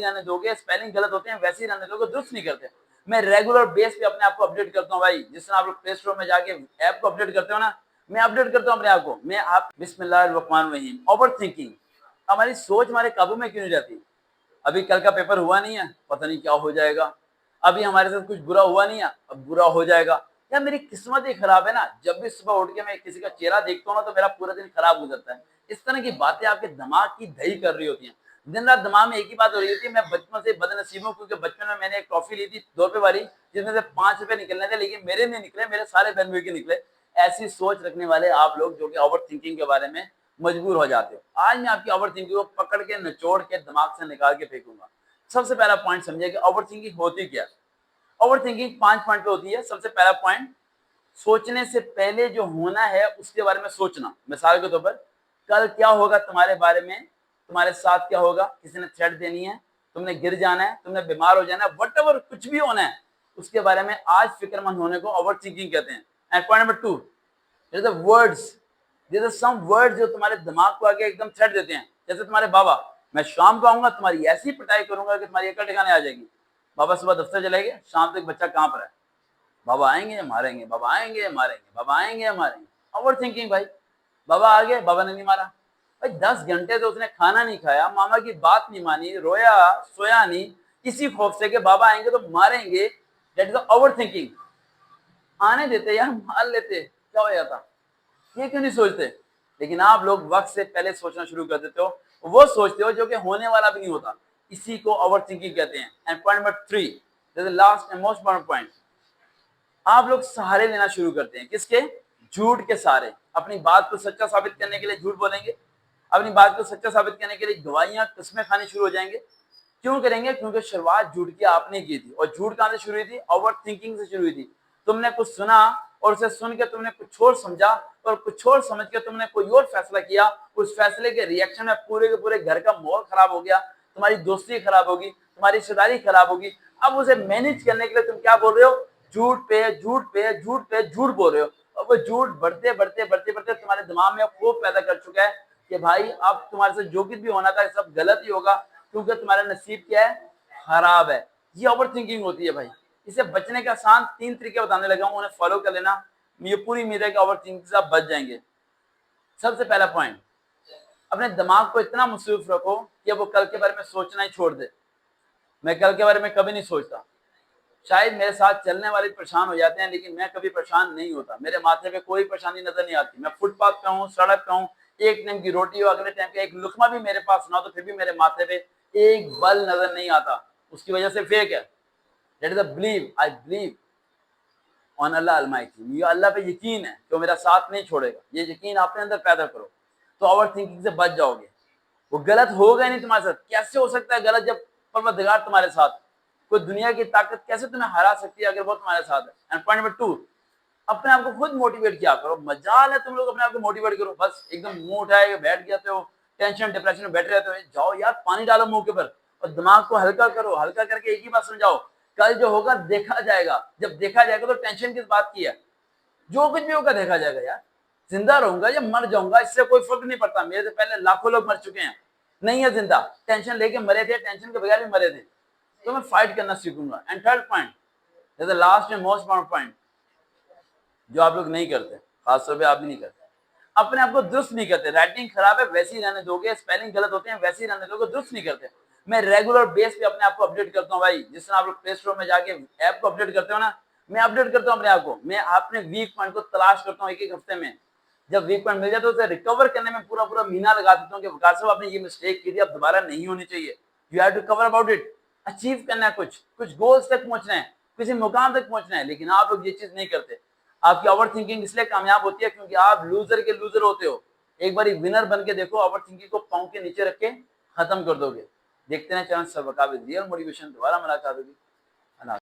रहने दोगे, स्पेलिंग गलत होते हैं वैसे ही रहने दोगे, दुरुस्त नहीं करते। मैं रेगुलर बेस पे अपने आप को अपडेट करता हूँ भाई, जिस तरह आप लोग प्ले स्टोर में जाके ऐप को अपडेट करते हो ना, मैं अपडेट करता हूँ अपने आप को। मैं आप बिस्मिल्लाहिर्रहमानिर्रहीम। ओवर थिंकिंग, हमारी सोच हमारे काबू में क्यों नहीं रहती? अभी कल का पेपर हुआ नहीं है, पता नहीं क्या हो जाएगा। अभी हमारे साथ कुछ बुरा हुआ नहीं है, अब बुरा हो जाएगा। या मेरी किस्मत ही खराब है ना, जब भी सुबह उठ के मैं किसी का चेहरा देखता हूँ ना तो मेरा पूरा दिन खराब हो जाता है। इस तरह की बातें आपके दिमाग की दही कर रही होती हैं। दिन रात दिमाग में एक ही बात हो रही होती है, मैं बचपन से बदनसीब हूँ, क्योंकि बचपन में मैंने एक टॉफी ली थी 2 रुपए वाली, जिसमें से 5 रुपए निकलने थे, लेकिन मेरे नहीं निकले, मेरे सारे बहन भाई के निकले। ऐसी सोच रखने वाले आप लोग जो कि ओवर थिंकिंग के बारे में मजबूर हो जाते हो, आज मैं आपकी ओवर थिंकिंग को पकड़ के निचोड़ के दिमाग से निकाल के फेंकूंगा। सबसे पहला पॉइंट समझिए कि ओवर थिंकिंग होती क्या है। ओवर थिंकिंग 5 पॉइंट पे होती है। सबसे पहला पॉइंट, सोचने से पहले जो होना है उसके बारे में सोचना। मिसाल के तौर पर, कल क्या होगा तुम्हारे बारे में, तुम्हारे साथ क्या होगा, किसी ने थ्रेट देनी है, तुमने गिर जाना है, तुमने बीमार हो जाना है, वट कुछ भी होना है, उसके बारे में आज फिक्रमंद होने को ओवर थिंकिंग कहते हैं। And point number 2, words, there are some words जो तुम्हारे दिमाग को आके एकदम थ्रेट देते हैं। जैसे तुम्हारे बाबा, मैं शाम को आऊंगा, तुम्हारी ऐसी पिटाई करूंगा कि तुम्हारी अकल ठिकाने आ जाएगी। बाबा सुबह दफ्तर चले गए, शाम तक बच्चा कांप रहा है, बाबा आएंगे मारेंगे, बाबा आएंगे मारेंगे, बाबा आएंगे मारेंगे। ओवर थिंकिंग भाई। बाबा आ गए, बाबा ने नहीं मारा भाई, 10 घंटे तो उसने खाना नहीं खाया, मामा की बात नहीं मानी, रोया सोया नहीं, इसी खौफ से कि बाबा आएंगे तो मारेंगे। That is over thinking. आने देते यार, मार लेते, क्या हो जाता? ये क्यों नहीं सोचते? लेकिन आप लोग वक्त से पहले सोचना शुरू कर देते हो, वो सोचते हो जो कि होने वाला भी नहीं होता। इसी को ओवर थिंकिंग कहते हैं। And point number 3, that is last and most important point, आप लोग सहारे लेना शुरू करते हैं। किसके? झूठ के सहारे। अपनी बात को सच्चा साबित करने के लिए झूठ बोलेंगे, अपनी बात को सच्चा साबित करने के लिए गवाहियां किस्में खानी शुरू हो जाएंगे। क्यों करेंगे? क्योंकि शुरुआत झूठ की आपने की थी। और झूठ कहां से शुरू हुई थी? ओवर थिंकिंग से शुरू हुई थी। तुमने कुछ सुना और उसे सुन के तुमने कुछ और समझा, और कुछ और समझ के तुमने कोई और फैसला किया। उस फैसले के रिएक्शन में पूरे के पूरे घर का माहौल खराब हो गया, तुम्हारी दोस्ती खराब होगी, तुम्हारी रिश्तेदारी खराब होगी। अब उसे मैनेज करने के लिए तुम क्या बोल रहे हो? झूठ पे झूठ पे झूठ पे झूठ बोल रहे हो। और वो झूठ बढ़ते बढ़ते बढ़ते बढ़ते तुम्हारे दिमाग में खौफ पैदा कर चुका है कि भाई अब तुम्हारे साथ जो कुछ भी होना था सब गलत ही होगा, क्योंकि तुम्हारा नसीब क्या है? खराब है। ये ओवर थिंकिंग होती है भाई। इसे बचने का आसान 3 तरीके बताने लगा हूं, उन्हें फॉलो कर लेना। ये पूरी उम्मीद है कि ओवर थिंकिंग से आप बच जाएंगे। सबसे पहला पॉइंट, अपने दिमाग को इतना मसरूफ रखो कि वो कल के बारे में सोचना ही छोड़ दे। मैं कल के बारे में कभी नहीं सोचता। शायद मेरे साथ चलने वाले परेशान हो जाते हैं, लेकिन मैं कभी परेशान नहीं होता। मेरे माथे पे कोई परेशानी नजर नहीं आती। मैं फुटपाथ पे हूँ, सड़क पे हूँ, एक टाइम की रोटी हो, अगले टाइम का एक लुकमा भी मेरे पास ना हो, तो फिर भी मेरे माथे पे एक बल नजर नहीं आता। उसकी वजह से फेक है। That is a believe, I believe on Allah Almighty. मुझे अल्लाह पे यकीन है कि वो मेरा साथ नहीं छोड़ेगा। ये यकीन अपने अंदर पैदा करो, तो ओवर थिंकिंग से बच जाओगे। वो गलत होगा ही नहीं तुम्हारे साथ। कैसे हो सकता है गलत जब परवरदिगार तुम्हारे साथ? कोई दुनिया की ताकत कैसे तुम्हें हरा सकती है अगर वो तुम्हारे साथ है? एंड पॉइंट नंबर 2, अपने आप को खुद मोटिवेट किया करो। मजाल है तुम लोग अपने आप को मोटिवेट करो, बस एकदम मुंह उठाए के बैठ जाते हो, टेंशन डिप्रेशन में बैठे रहते हो। जाओ यार, पानी डालो मुंह के ऊपर और दिमाग को हल्का करो। हल्का करके एक ही बात समझाओ, कल जो होगा देखा जाएगा। जब देखा जाएगा तो टेंशन किस बात की है? जो कुछ भी होगा देखा जाएगा यार। जिंदा रहूंगा या मर जाऊंगा इससे कोई फर्क नहीं पड़ता। मेरे से पहले लाखों लोग मर चुके हैं, नहीं है जिंदा। टेंशन लेके मरे थे, टेंशन के बगैर भी मरे थे। तो मैं फाइट करना सीखूंगा। And third point, last and most important point, जो आप लोग नहीं करते, खासतौर पे आप भी नहीं करते, अपने आप को दुरुस्त नहीं करते। राइटिंग खराब है वैसे ही रहने दोगे, स्पेलिंग गलत होते हैं वैसे ही रहने दोगे, दुरुस्त नहीं करते। मैं रेगुलर बेस पे अपने आप को अपडेट करता हूँ भाई। जिस तरह आप लोग प्ले स्टोर में जाके ऐप को अपडेट करते हो ना, मैं अपडेट करता हूँ अपने आप को। मैं अपने वीक पॉइंट को तलाश करता हूँ एक एक हफ्ते में। जब वीक पॉइंट मिल जाए तो उसे रिकवर करने में पूरा पूरा महीना लगा देता हूँ कि वकार साहब आपने ये मिस्टेक की थी, अब दोबारा नहीं होनी चाहिए। You have to cover about it. Achieve करना है, कुछ कुछ गोल्स तक पहुंचना है, किसी मुकाम तक पहुंचना है। लेकिन आप लोग ये चीज नहीं करते। आपकी ओवर थिंकिंग इसलिए कामयाब होती है क्योंकि आप लूजर के लूजर होते हो। एक बार विनर बन के देखो, ओवर थिंकिंग को पांव के नीचे रख के खत्म कर दोगे। देखते हैं चैनल सबका रियल मोटिवेशन। दोबारा मुलाकात होगी।